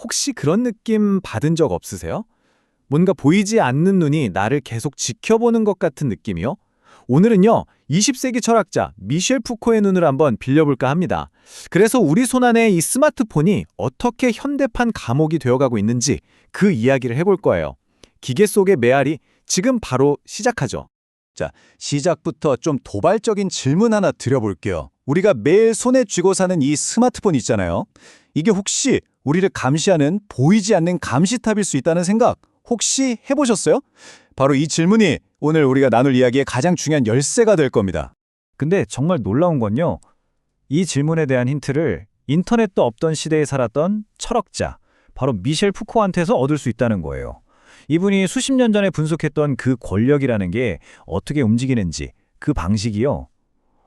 혹시 그런 느낌 받은 적 없으세요? 뭔가 보이지 않는 눈이 나를 계속 지켜보는 것 같은 느낌이요? 오늘은요, 20세기 철학자 미셸 푸코의 눈을 한번 빌려볼까 합니다. 그래서 우리 손안에 이 스마트폰이 어떻게 현대판 감옥이 되어가고 있는지 그 이야기를 해볼 거예요. 기계 속의 메아리, 지금 바로 시작하죠. 자, 시작부터 좀 도발적인 질문 하나 드려볼게요. 우리가 매일 손에 쥐고 사는 이 스마트폰 있잖아요. 이게 혹시 우리를 감시하는 보이지 않는 감시탑일 수 있다는 생각 혹시 해보셨어요? 바로 이 질문이 오늘 우리가 나눌 이야기의 가장 중요한 열쇠가 될 겁니다. 근데 정말 놀라운 건요. 이 질문에 대한 힌트를 인터넷도 없던 시대에 살았던 철학자, 바로 미셸 푸코한테서 얻을 수 있다는 거예요. 이분이 수십 년 전에 분석했던 그 권력이라는 게 어떻게 움직이는지, 그 방식이요.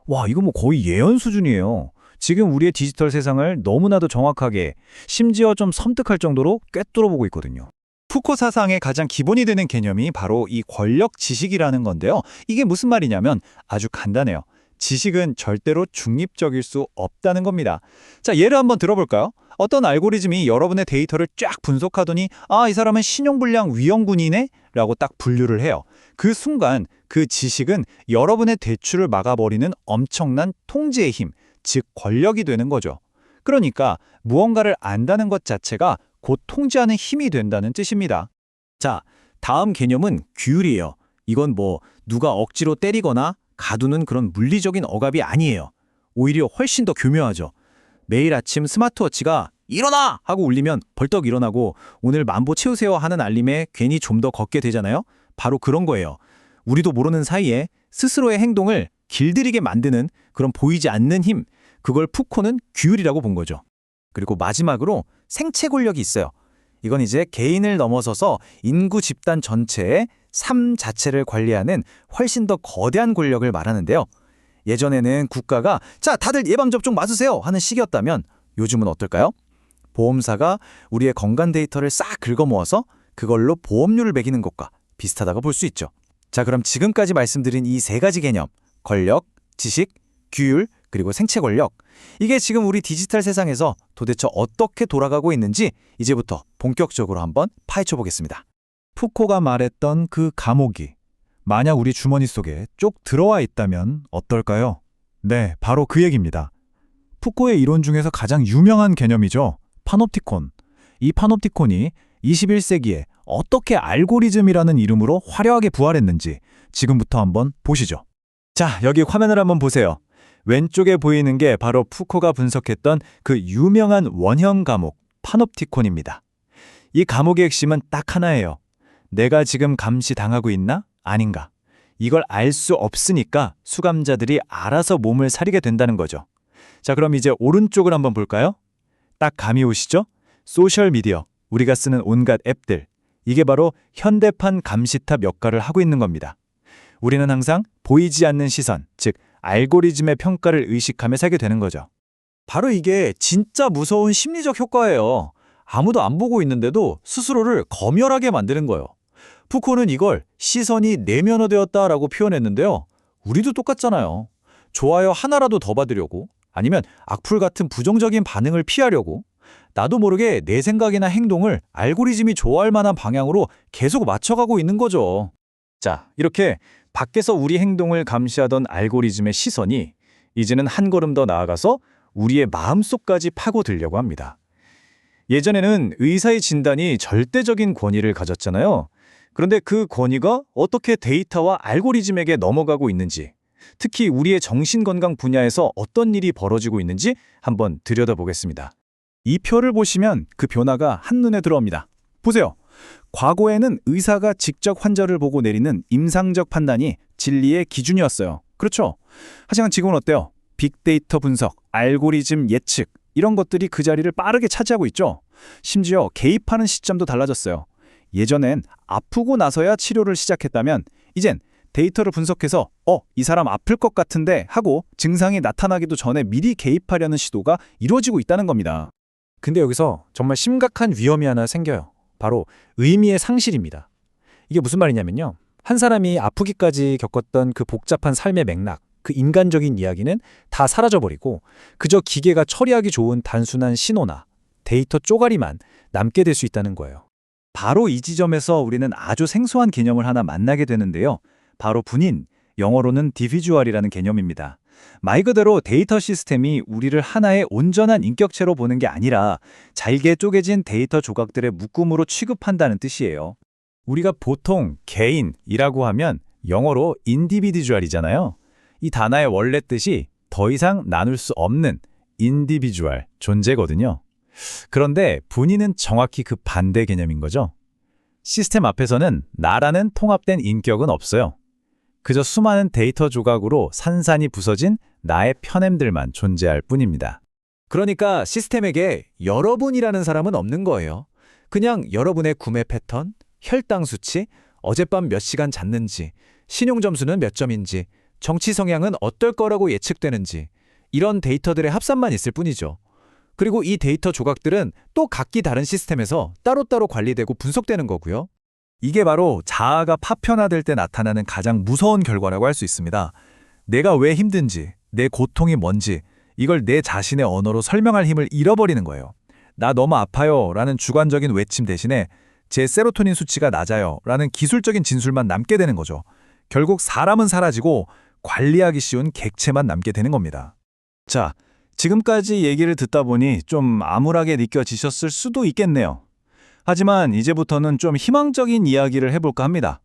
와, 이거 뭐 거의 예언 수준이에요. 지금 우리의 디지털 세상을 너무나도 정확하게, 심지어 좀 섬뜩할 정도로 꿰뚫어보고 있거든요. 푸코 사상의 가장 기본이 되는 개념이 바로 이 권력 지식이라는 건데요. 이게 무슨 말이냐면 아주 간단해요. 지식은 절대로 중립적일 수 없다는 겁니다. 자, 예를 한번 들어볼까요? 어떤 알고리즘이 여러분의 데이터를 쫙 분석하더니 이 사람은 신용불량 위험군이네? 라고 딱 분류를 해요. 그 순간 그 지식은 여러분의 대출을 막아버리는 엄청난 통제의 힘, 즉 권력이 되는 거죠. 그러니까 무언가를 안다는 것 자체가 곧 통제하는 힘이 된다는 뜻입니다. 자, 다음 개념은 규율이에요. 이건 뭐 누가 억지로 때리거나 가두는 그런 물리적인 억압이 아니에요. 오히려 훨씬 더 교묘하죠. 매일 아침 스마트워치가 일어나! 하고 울리면 벌떡 일어나고 오늘 만보 채우세요 하는 알림에 괜히 좀 더 걷게 되잖아요. 바로 그런 거예요. 우리도 모르는 사이에 스스로의 행동을 길들이게 만드는 그런 보이지 않는 힘, 그걸 푸코는 규율이라고 본 거죠. 그리고 마지막으로 생체 권력이 있어요. 이건 이제 개인을 넘어서서 인구 집단 전체의 삶 자체를 관리하는 훨씬 더 거대한 권력을 말하는데요. 예전에는 국가가 자, 다들 예방접종 맞으세요 하는 시기였다면 요즘은 어떨까요? 보험사가 우리의 건강 데이터를 싹 긁어모아서 그걸로 보험료를 매기는 것과 비슷하다고 볼 수 있죠. 자, 그럼 지금까지 말씀드린 이 세 가지 개념, 권력, 지식, 규율, 그리고 생체 권력, 이게 지금 우리 디지털 세상에서 도대체 어떻게 돌아가고 있는지 이제부터 본격적으로 한번 파헤쳐 보겠습니다. 푸코가 말했던 그 감옥이 만약 우리 주머니 속에 쭉 들어와 있다면 어떨까요? 네, 바로 그 얘기입니다. 푸코의 이론 중에서 가장 유명한 개념이죠. 파놉티콘. 이 파놉티콘이 21세기에 어떻게 알고리즘이라는 이름으로 화려하게 부활했는지 지금부터 한번 보시죠. 자, 여기 화면을 한번 보세요. 왼쪽에 보이는 게 바로 푸코가 분석했던 그 유명한 원형 감옥, 파놉티콘입니다. 이 감옥의 핵심은 딱 하나예요. 내가 지금 감시당하고 있나? 아닌가? 이걸 알 수 없으니까 수감자들이 알아서 몸을 사리게 된다는 거죠. 자, 그럼 이제 오른쪽을 한번 볼까요? 딱 감이 오시죠? 소셜미디어, 우리가 쓰는 온갖 앱들. 이게 바로 현대판 감시탑 역할을 하고 있는 겁니다. 우리는 항상 보이지 않는 시선, 즉 알고리즘의 평가를 의식하며 살게 되는 거죠. 바로 이게 진짜 무서운 심리적 효과예요. 아무도 안 보고 있는데도 스스로를 검열하게 만드는 거예요. 푸코는 이걸 시선이 내면화되었다라고 표현했는데요. 우리도 똑같잖아요. 좋아요 하나라도 더 받으려고, 아니면 악플 같은 부정적인 반응을 피하려고 나도 모르게 내 생각이나 행동을 알고리즘이 좋아할 만한 방향으로 계속 맞춰가고 있는 거죠. 자, 이렇게 밖에서 우리 행동을 감시하던 알고리즘의 시선이 이제는 한 걸음 더 나아가서 우리의 마음속까지 파고들려고 합니다. 예전에는 의사의 진단이 절대적인 권위를 가졌잖아요. 그런데 그 권위가 어떻게 데이터와 알고리즘에게 넘어가고 있는지, 특히 우리의 정신건강 분야에서 어떤 일이 벌어지고 있는지 한번 들여다보겠습니다. 이 표를 보시면 그 변화가 한눈에 들어옵니다. 보세요. 과거에는 의사가 직접 환자를 보고 내리는 임상적 판단이 진리의 기준이었어요. 그렇죠? 하지만 지금은 어때요? 빅데이터 분석, 알고리즘 예측, 이런 것들이 그 자리를 빠르게 차지하고 있죠. 심지어 개입하는 시점도 달라졌어요. 예전엔 아프고 나서야 치료를 시작했다면 이젠 데이터를 분석해서 이 사람 아플 것 같은데 하고 증상이 나타나기도 전에 미리 개입하려는 시도가 이루어지고 있다는 겁니다. 근데 여기서 정말 심각한 위험이 하나 생겨요. 바로 의미의 상실입니다. 이게 무슨 말이냐면요. 한 사람이 아프기까지 겪었던 그 복잡한 삶의 맥락, 그 인간적인 이야기는 다 사라져버리고 그저 기계가 처리하기 좋은 단순한 신호나 데이터 쪼가리만 남게 될 수 있다는 거예요. 바로 이 지점에서 우리는 아주 생소한 개념을 하나 만나게 되는데요. 바로 분인, 영어로는 디비주얼이라는 개념입니다. 말 그대로 데이터 시스템이 우리를 하나의 온전한 인격체로 보는 게 아니라 잘게 쪼개진 데이터 조각들의 묶음으로 취급한다는 뜻이에요. 우리가 보통 개인이라고 하면 영어로 individual이잖아요. 이 단어의 원래 뜻이 더 이상 나눌 수 없는 individual, 존재거든요. 그런데 분인은 정확히 그 반대 개념인 거죠. 시스템 앞에서는 나라는 통합된 인격은 없어요. 그저 수많은 데이터 조각으로 산산이 부서진 나의 편엠들만 존재할 뿐입니다. 그러니까 시스템에게 여러분이라는 사람은 없는 거예요. 그냥 여러분의 구매 패턴, 혈당 수치, 어젯밤 몇 시간 잤는지, 신용 점수는 몇 점인지, 정치 성향은 어떨 거라고 예측되는지 이런 데이터들의 합산만 있을 뿐이죠. 그리고 이 데이터 조각들은 또 각기 다른 시스템에서 따로따로 관리되고 분석되는 거고요. 이게 바로 자아가 파편화될 때 나타나는 가장 무서운 결과라고 할 수 있습니다. 내가 왜 힘든지, 내 고통이 뭔지 이걸 내 자신의 언어로 설명할 힘을 잃어버리는 거예요. 나 너무 아파요 라는 주관적인 외침 대신에 제 세로토닌 수치가 낮아요 라는 기술적인 진술만 남게 되는 거죠. 결국 사람은 사라지고 관리하기 쉬운 객체만 남게 되는 겁니다. 자, 지금까지 얘기를 듣다 보니 좀 암울하게 느껴지셨을 수도 있겠네요. 하지만 이제부터는 좀 희망적인 이야기를 해볼까 합니다.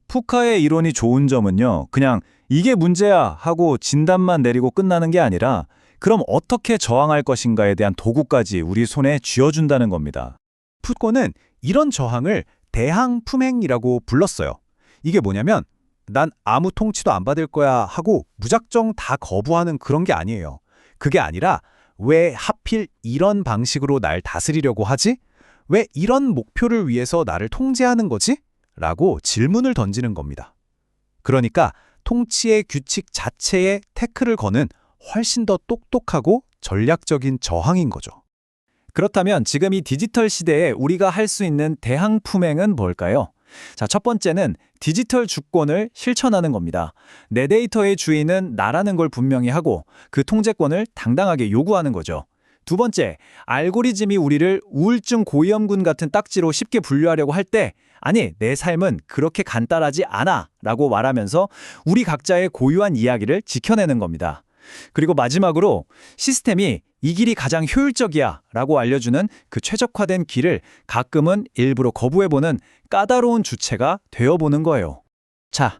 푸카의 이론이 좋은 점은요, 그냥 이게 문제야 하고 진단만 내리고 끝나는 게 아니라 그럼 어떻게 저항할 것인가에 대한 도구까지 우리 손에 쥐어준다는 겁니다. 푸코는 이런 저항을 대항품행이라고 불렀어요. 이게 뭐냐면 난 아무 통치도 안 받을 거야 하고 무작정 다 거부하는 그런 게 아니에요. 그게 아니라 왜 하필 이런 방식으로 날 다스리려고 하지? 왜 이런 목표를 위해서 나를 통제하는 거지? 라고 질문을 던지는 겁니다. 그러니까 통치의 규칙 자체에 태클을 거는 훨씬 더 똑똑하고 전략적인 저항인 거죠. 그렇다면 지금 이 디지털 시대에 우리가 할 수 있는 대항품행은 뭘까요? 자, 첫 번째는 디지털 주권을 실천하는 겁니다. 내 데이터의 주인은 나라는 걸 분명히 하고 그 통제권을 당당하게 요구하는 거죠. 두 번째, 알고리즘이 우리를 우울증 고위험군 같은 딱지로 쉽게 분류하려고 할 때 아니, 내 삶은 그렇게 간단하지 않아 라고 말하면서 우리 각자의 고유한 이야기를 지켜내는 겁니다. 그리고 마지막으로 시스템이 이 길이 가장 효율적이야 라고 알려주는 그 최적화된 길을 가끔은 일부러 거부해보는 까다로운 주체가 되어보는 거예요. 자,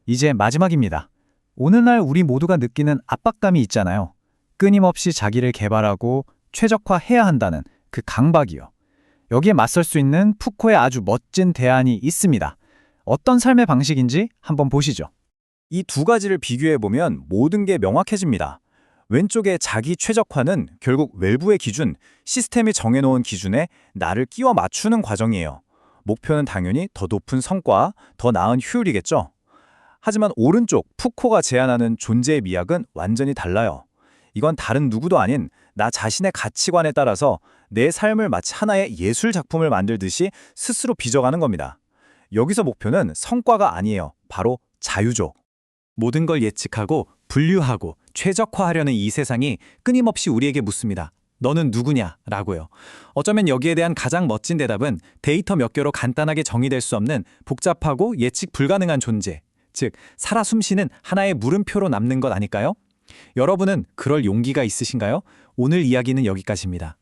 이제 마지막입니다. 오늘날 우리 모두가 느끼는 압박감이 있잖아요. 끊임없이 자기를 개발하고 최적화해야 한다는 그 강박이요. 여기에 맞설 수 있는 푸코의 아주 멋진 대안이 있습니다. 어떤 삶의 방식인지 한번 보시죠. 이 두 가지를 비교해보면 모든 게 명확해집니다. 왼쪽의 자기 최적화는 결국 외부의 기준, 시스템이 정해놓은 기준에 나를 끼워 맞추는 과정이에요. 목표는 당연히 더 높은 성과, 더 나은 효율이겠죠. 하지만 오른쪽 푸코가 제안하는 존재의 미학은 완전히 달라요. 이건 다른 누구도 아닌 나 자신의 가치관에 따라서 내 삶을 마치 하나의 예술 작품을 만들듯이 스스로 빚어가는 겁니다. 여기서 목표는 성과가 아니에요. 바로 자유죠. 모든 걸 예측하고 분류하고 최적화하려는 이 세상이 끊임없이 우리에게 묻습니다. 너는 누구냐? 라고요. 어쩌면 여기에 대한 가장 멋진 대답은 데이터 몇 개로 간단하게 정의될 수 없는 복잡하고 예측 불가능한 존재, 즉 살아 숨쉬는 하나의 물음표로 남는 것 아닐까요? 여러분은 그럴 용기가 있으신가요? 오늘 이야기는 여기까지입니다.